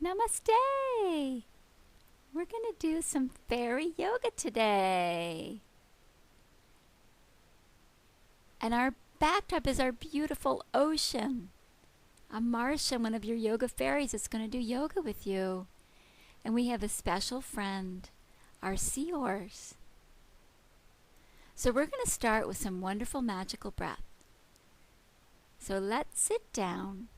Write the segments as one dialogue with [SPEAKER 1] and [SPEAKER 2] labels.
[SPEAKER 1] Namaste! We're going to do some fairy yoga today. And our backdrop is our beautiful ocean. Marsha, one of your yoga fairies, is going to do yoga with you. And we have a special friend, our seahorse. So we're going to start with some wonderful magical breath. So let's sit down,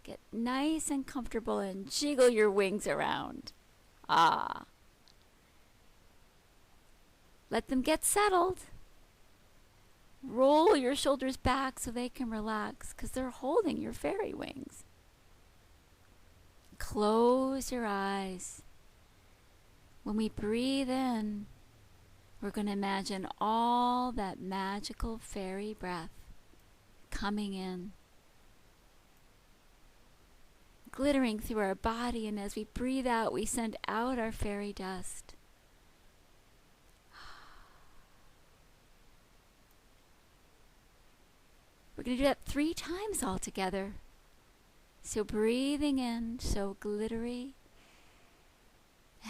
[SPEAKER 1] get nice and comfortable, and jiggle your wings around. Let them get settled. Roll your shoulders back so they can relax because they're holding your fairy wings. Close your eyes. When we breathe in, we're going to imagine all that magical fairy breath coming in, glittering through our body, and as we breathe out, we send out our fairy dust. We're going to do that 3 times all together. So breathing in, so glittery,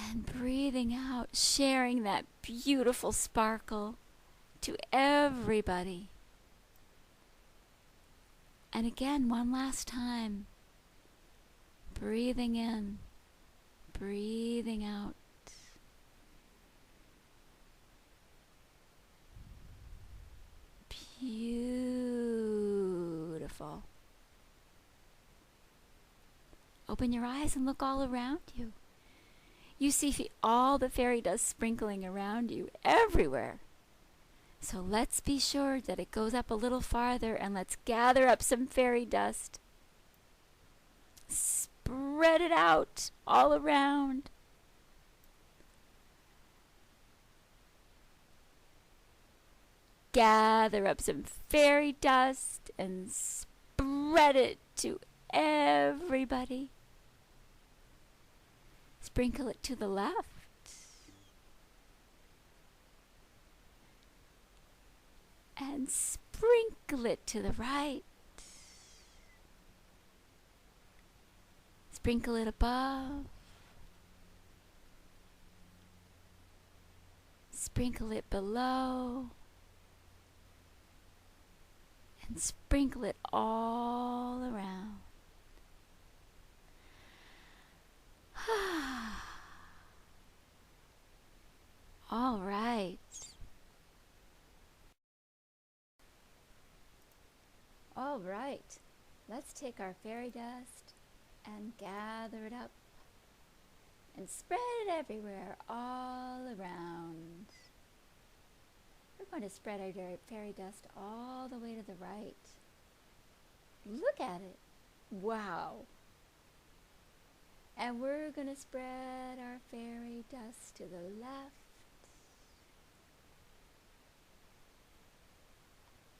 [SPEAKER 1] and breathing out, sharing that beautiful sparkle to everybody. And again, one last time. Breathing in, breathing out. Beautiful. Open your eyes and look all around you. You see all the fairy dust sprinkling around you everywhere. So let's be sure that it goes up a little farther, and let's gather up some fairy dust. Spread it out all around. Gather up some fairy dust and spread it to everybody. Sprinkle it to the left. And sprinkle it to the right. Sprinkle it above. Sprinkle it below. And sprinkle it all around. All right. All right. Let's take our fairy dust and gather it up and spread it everywhere, all around. We're going to spread our fairy dust all the way to the right. Look at it. Wow. And we're going to spread our fairy dust to the left.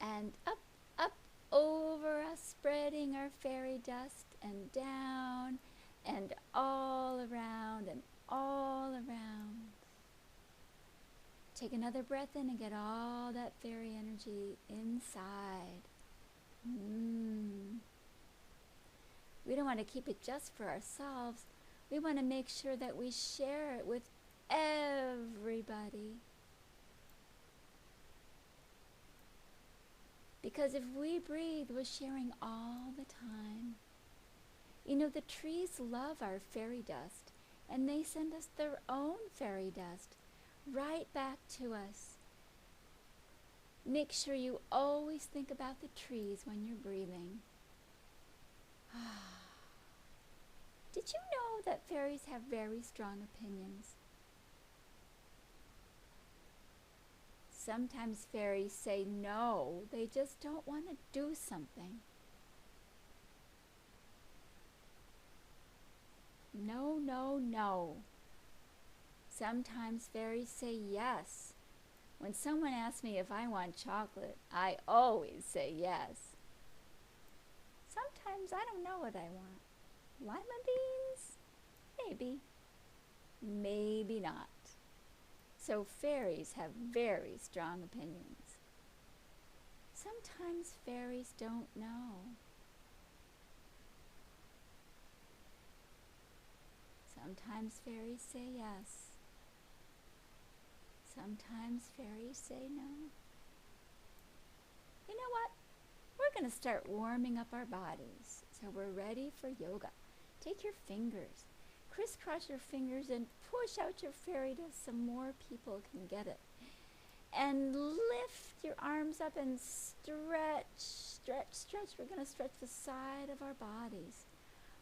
[SPEAKER 1] And up, up, over us, spreading our fairy dust, and down, and all around, and all around. Take another breath in and get all that fairy energy inside. We don't want to keep it just for ourselves. We want to make sure that we share it with everybody. Because if we breathe, we're sharing all the time. You know, the trees love our fairy dust, and they send us their own fairy dust right back to us. Make sure you always think about the trees when you're breathing. Did you know that fairies have very strong opinions? Sometimes fairies say no, they just don't want to do something. No, no, no. Sometimes fairies say yes. When someone asks me if I want chocolate, I always say yes. Sometimes I don't know what I want. Lima beans? Maybe. Maybe not. So fairies have very strong opinions. Sometimes fairies don't know. Sometimes fairies say yes. Sometimes fairies say no. You know what? We're going to start warming up our bodies. So we're ready for yoga. Take your fingers, crisscross your fingers and push out your fairy dust so more people can get it. And lift your arms up and stretch, stretch, stretch. We're going to stretch the side of our bodies.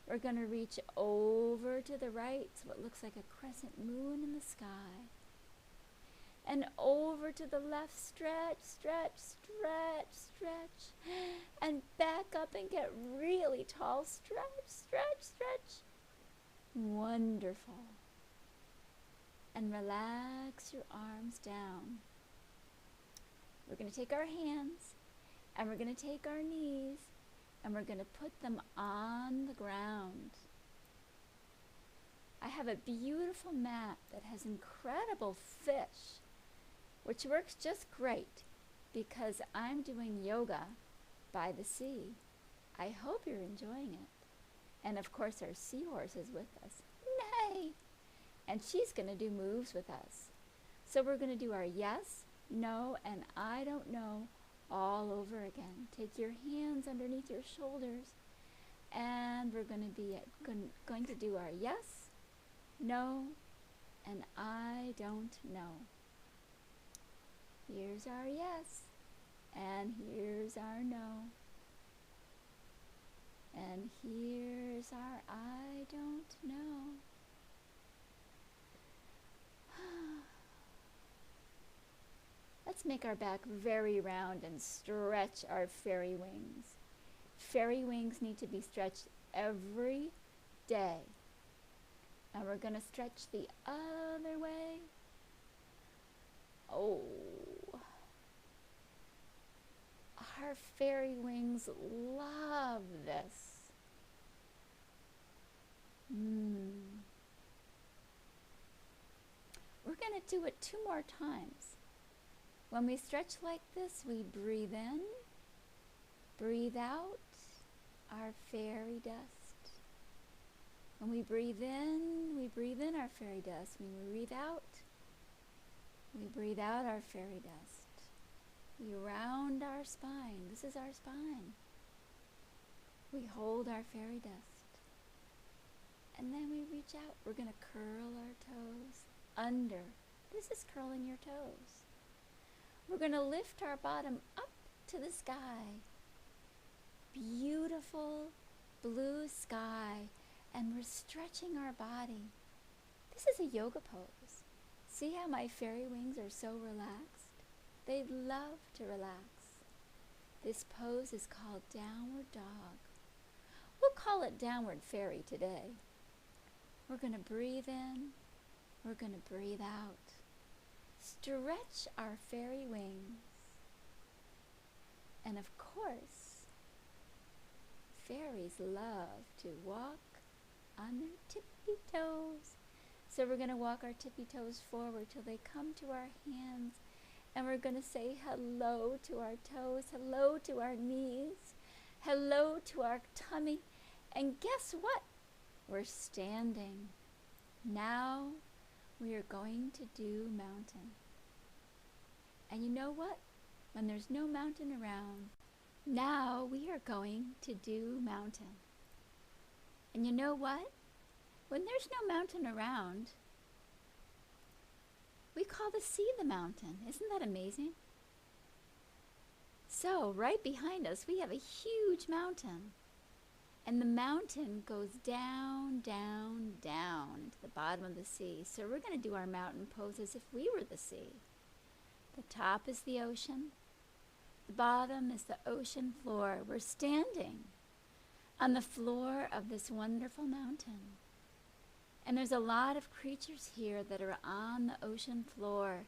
[SPEAKER 1] We're going to reach over to the right so it looks like a crescent moon in the sky. And over to the left, stretch, stretch, stretch, stretch. And back up and get really tall. Stretch, stretch, stretch. Wonderful. And relax your arms down. We're going to take our hands and we're going to take our knees and we're going to put them on the ground. I have a beautiful mat that has incredible fish, which works just great because I'm doing yoga by the sea. I hope you're enjoying it. And of course our seahorse is with us. Nay! And she's going to do moves with us. So we're going to do our yes, no, and I don't know all over again. Take your hands underneath your shoulders and we're going to do our yes, no, and I don't know. Here's our yes, and here's our no, and here's our I don't know. Let's make our back very round and stretch our fairy wings. Fairy wings need to be stretched every day. And we're going to stretch the other way. Oh, our fairy wings love this. We're going to do it 2 more times. When we stretch like this, we breathe in, breathe out our fairy dust. When we breathe in our fairy dust. When we breathe out our fairy dust. We round our spine. This is our spine. We hold our fairy dust. And then we reach out. We're going to curl our toes under. This is curling your toes. We're going to lift our bottom up to the sky. Beautiful blue sky. And we're stretching our body. This is a yoga pose. See how my fairy wings are so relaxed? They love to relax. This pose is called downward dog. We'll call it downward fairy today. We're going to breathe in. We're going to breathe out. Stretch our fairy wings. And of course, fairies love to walk on their tippy toes. So we're going to walk our tippy toes forward till they come to our hands. And we're going to say hello to our toes, hello to our knees, hello to our tummy. And guess what? We're standing. Now we are going to do mountain. And you know what? When there's no mountain around, now we are going to do mountain. And you know what? When there's no mountain around, we call the sea the mountain. Isn't that amazing? So right behind us, we have a huge mountain. And the mountain goes down, down, down into the bottom of the sea. So we're going to do our mountain pose as if we were the sea. The top is the ocean. The bottom is the ocean floor. We're standing on the floor of this wonderful mountain. And there's a lot of creatures here that are on the ocean floor,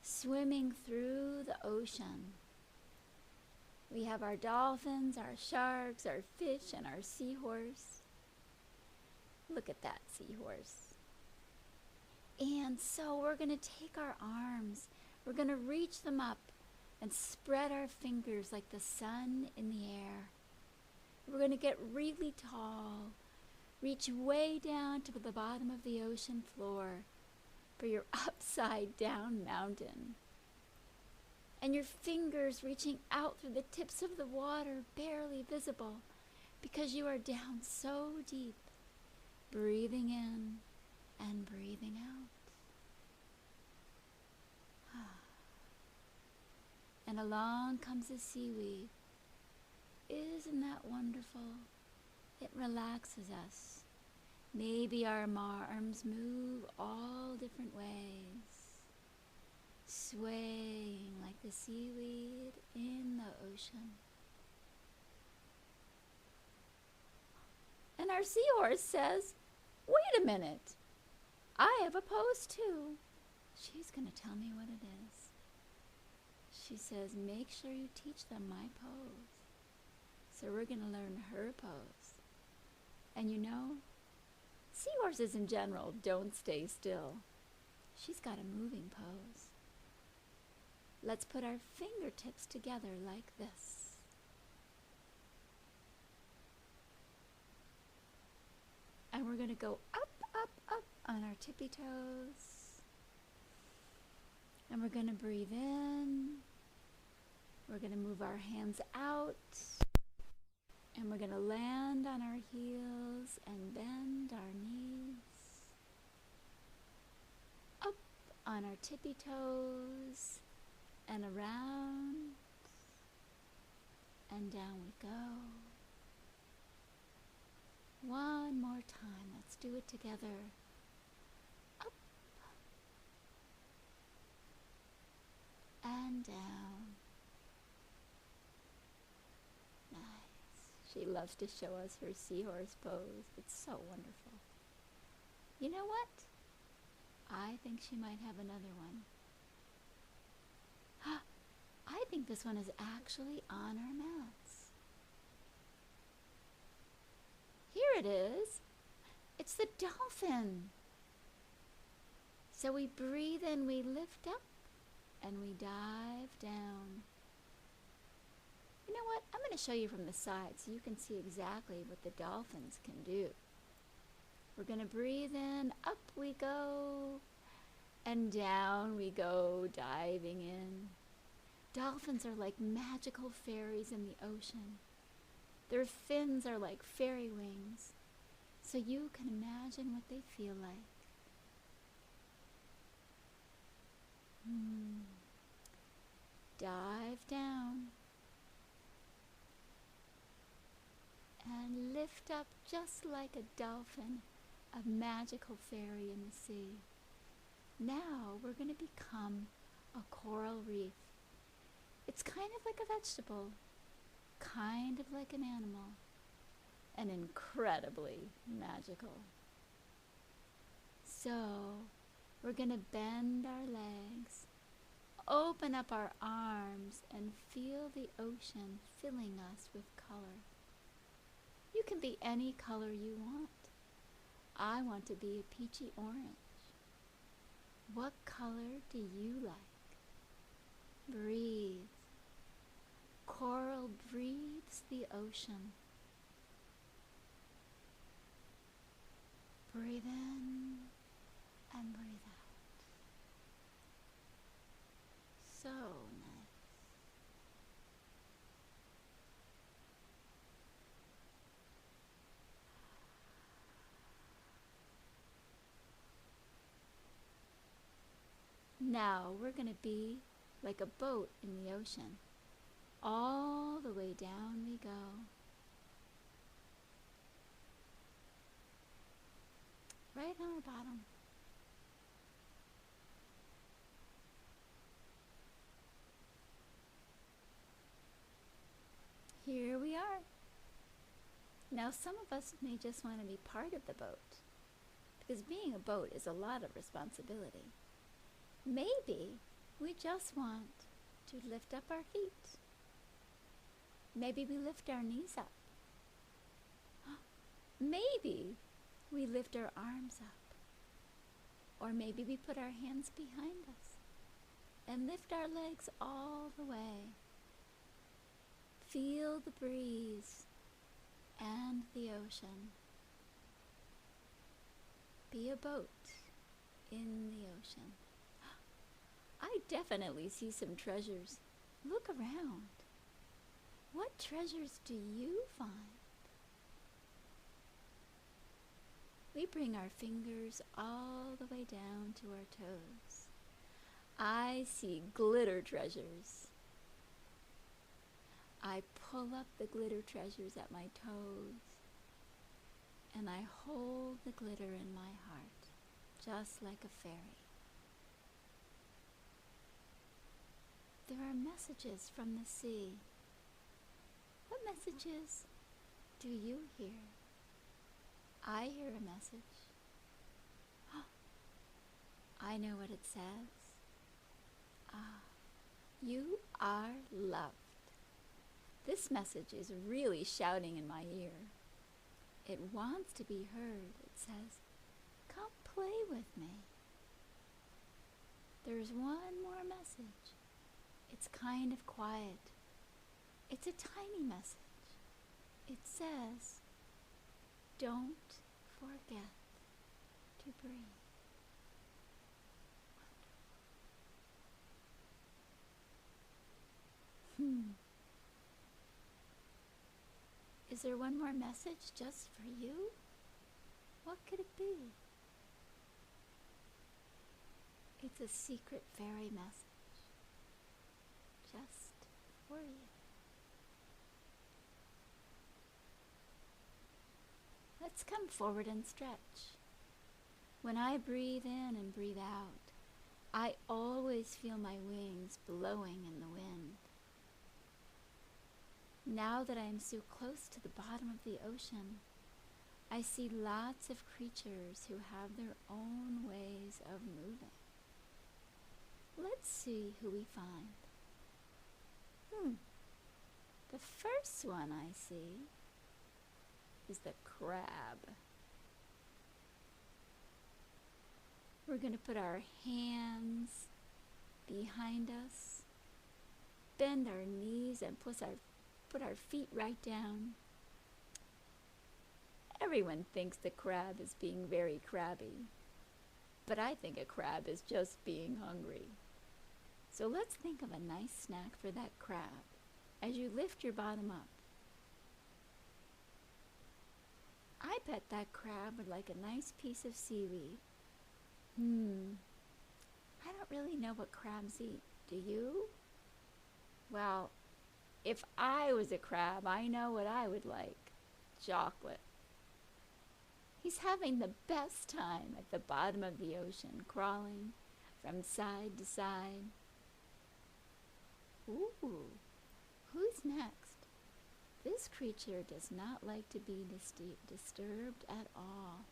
[SPEAKER 1] swimming through the ocean. We have our dolphins, our sharks, our fish, and our seahorse. Look at that seahorse. And so we're going to take our arms, we're going to reach them up and spread our fingers like the sun in the air. We're going to get really tall, Reach way down to the bottom of the ocean floor for your upside down mountain. And your fingers reaching out through the tips of the water, barely visible, because you are down so deep, breathing in and breathing out. And along comes the seaweed. Isn't that wonderful? It relaxes us. Maybe our arms move all different ways, swaying like the seaweed in the ocean. And our seahorse says, "Wait a minute, I have a pose too." She's going to tell me what it is. She says, "Make sure you teach them my pose." So we're going to learn her pose. And you know, seahorses in general don't stay still. She's got a moving pose. Let's put our fingertips together like this. And we're going to go up, up, up on our tippy toes. And we're going to breathe in. We're going to move our hands out. And we're going to land on our heels and bend our knees. Up on our tippy toes and around. And down we go. One more time. Let's do it together. Up and down. Nice. She loves to show us her seahorse pose. It's so wonderful. You know what? I think she might have another one. I think this one is actually on our mats. Here it is. It's the dolphin. So we breathe in, we lift up, and we dive down. You know what? I'm going to show you from the side so you can see exactly what the dolphins can do. We're going to breathe in, up we go, and down we go, diving in. Dolphins are like magical fairies in the ocean. Their fins are like fairy wings, so you can imagine what they feel like. Dive down and lift up just like a dolphin, a magical fairy in the sea. Now we're going to become a coral reef. It's kind of like a vegetable, kind of like an animal, and incredibly magical. So we're going to bend our legs, open up our arms, and feel the ocean filling us with color. You can be any color you want. I want to be a peachy orange. What color do you like? Breathe. Coral breathes the ocean. Breathe in and breathe out. So nice. Now we're going to be like a boat in the ocean. All the way down we go. Right on our bottom. Here we are. Now some of us may just want to be part of the boat, because being a boat is a lot of responsibility. Maybe we just want to lift up our feet. Maybe we lift our knees up. Maybe we lift our arms up. Or maybe we put our hands behind us and lift our legs all the way. Feel the breeze and the ocean. Be a boat in the ocean. I definitely see some treasures. Look around. What treasures do you find? We bring our fingers all the way down to our toes. I see glitter treasures. I pull up the glitter treasures at my toes, and I hold the glitter in my heart, just like a fairy. There are messages from the sea. What messages do you hear? I hear a message. I know what it says. You are loved. This message is really shouting in my ear. It wants to be heard. It says, come play with me. There's one more message. It's kind of quiet. It's a tiny message. It says, don't forget to breathe. Is there one more message just for you? What could it be? It's a secret fairy message, just for you. Let's come forward and stretch. When I breathe in and breathe out, I always feel my wings blowing in the wind. Now that I am so close to the bottom of the ocean, I see lots of creatures who have their own ways of moving. Let's see who we find. The first one I see is the crab. We're going to put our hands behind us, bend our knees, and put our feet right down. Everyone thinks the crab is being very crabby, but I think a crab is just being hungry. So let's think of a nice snack for that crab as you lift your bottom up. I bet that crab would like a nice piece of seaweed. I don't really know what crabs eat. Do you? Well, if I was a crab, I know what I would like. Chocolate. He's having the best time at the bottom of the ocean, crawling from side to side. Ooh, who's next? This creature does not like to be disturbed at all.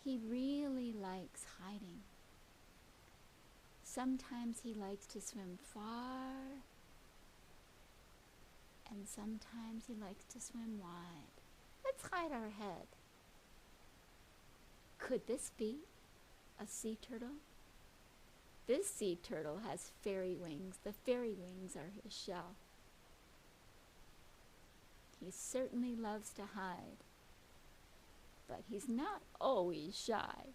[SPEAKER 1] He really likes hiding. Sometimes he likes to swim far, and sometimes he likes to swim wide. Let's hide our head. Could this be a sea turtle? This sea turtle has fairy wings. The fairy wings are his shell. He certainly loves to hide, but he's not always shy.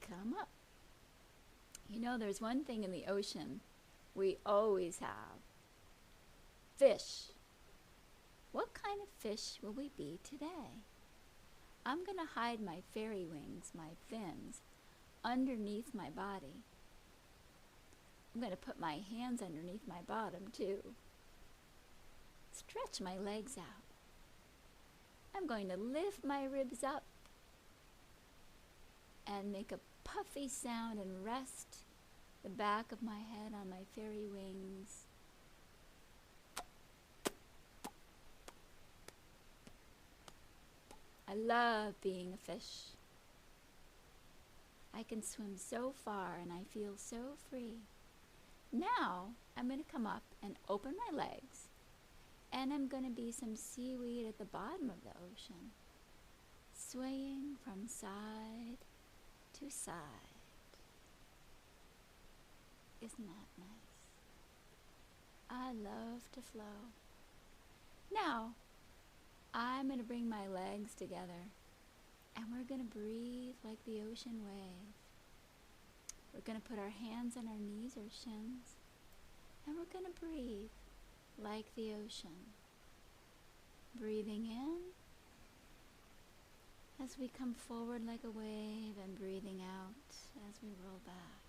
[SPEAKER 1] Come up. You know, there's one thing in the ocean we always have. Fish. What kind of fish will we be today? I'm going to hide my fairy wings, my fins, underneath my body. I'm going to put my hands underneath my bottom too. Stretch my legs out. I'm going to lift my ribs up and make a puffy sound and rest the back of my head on my fairy wings. I love being a fish. I can swim so far and I feel so free. Now I'm going to come up and open my legs, and I'm going to be some seaweed at the bottom of the ocean, swaying from side to side. Isn't that nice? I love to flow. Now, I'm going to bring my legs together And we're going to breathe like the ocean wave. We're going to put our hands on our knees or shins, and we're going to breathe like the ocean. Breathing in as we come forward like a wave, and breathing out as we roll back.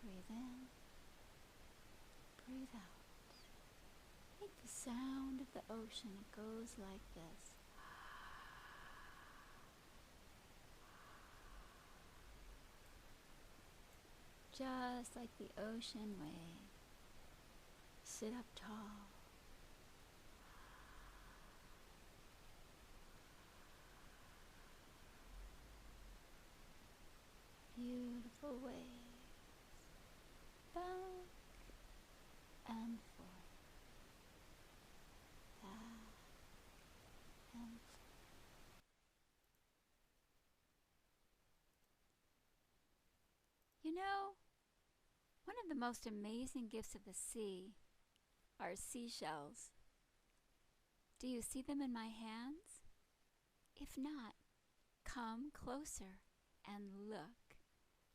[SPEAKER 1] Breathe in, breathe out. Make the sound of the ocean. It goes like this. Just like the ocean wave. Sit up tall. Beautiful waves. Back and forth. Back and forth. You know, one of the most amazing gifts of the sea are seashells. Do you see them in my hands? If not, come closer and look.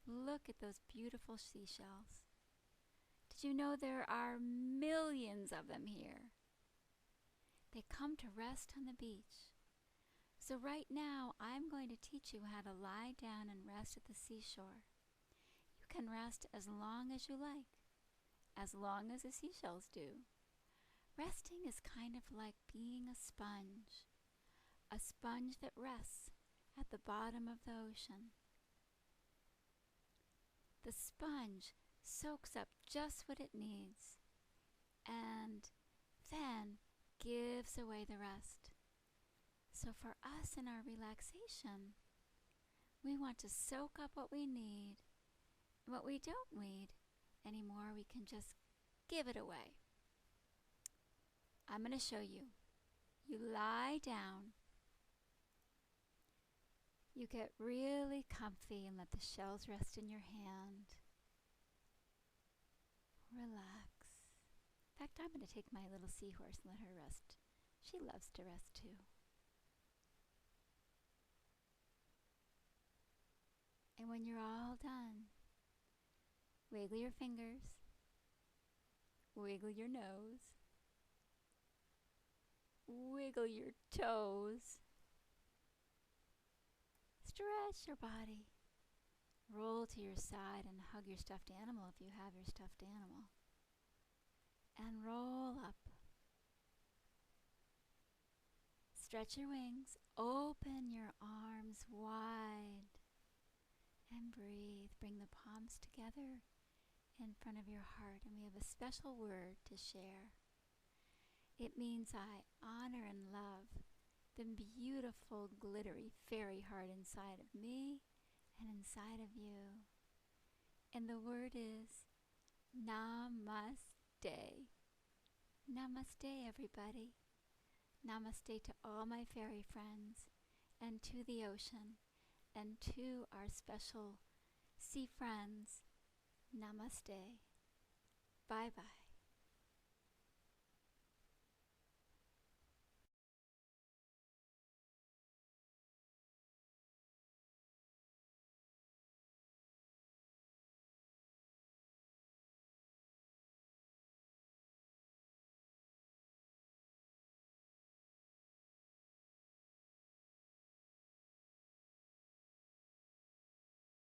[SPEAKER 1] Look at those beautiful seashells. Did you know there are millions of them here? They come to rest on the beach. So right now, I'm going to teach you how to lie down and rest at the seashore. You can rest as long as you like, as long as the seashells do. Resting is kind of like being a sponge that rests at the bottom of the ocean. The sponge soaks up just what it needs and then gives away the rest. So for us in our relaxation, we want to soak up what we need, and what we don't need anymore, we can just give it away. I'm going to show you. You lie down. You get really comfy and let the shells rest in your hand. Relax. In fact, I'm going to take my little seahorse and let her rest. She loves to rest too. And when you're all done, wiggle your fingers, wiggle your nose, wiggle your toes, stretch your body, roll to your side and hug your stuffed animal if you have your stuffed animal, and roll up. Stretch your wings, open your arms wide, and breathe. Bring the palms together in front of your heart, and we have a special word to share. It means I honor and love the beautiful, glittery fairy heart inside of me and inside of you. And the word is Namaste. Namaste, everybody. Namaste to all my fairy friends, and to the ocean, and to our special sea friends. Namaste. Bye-bye.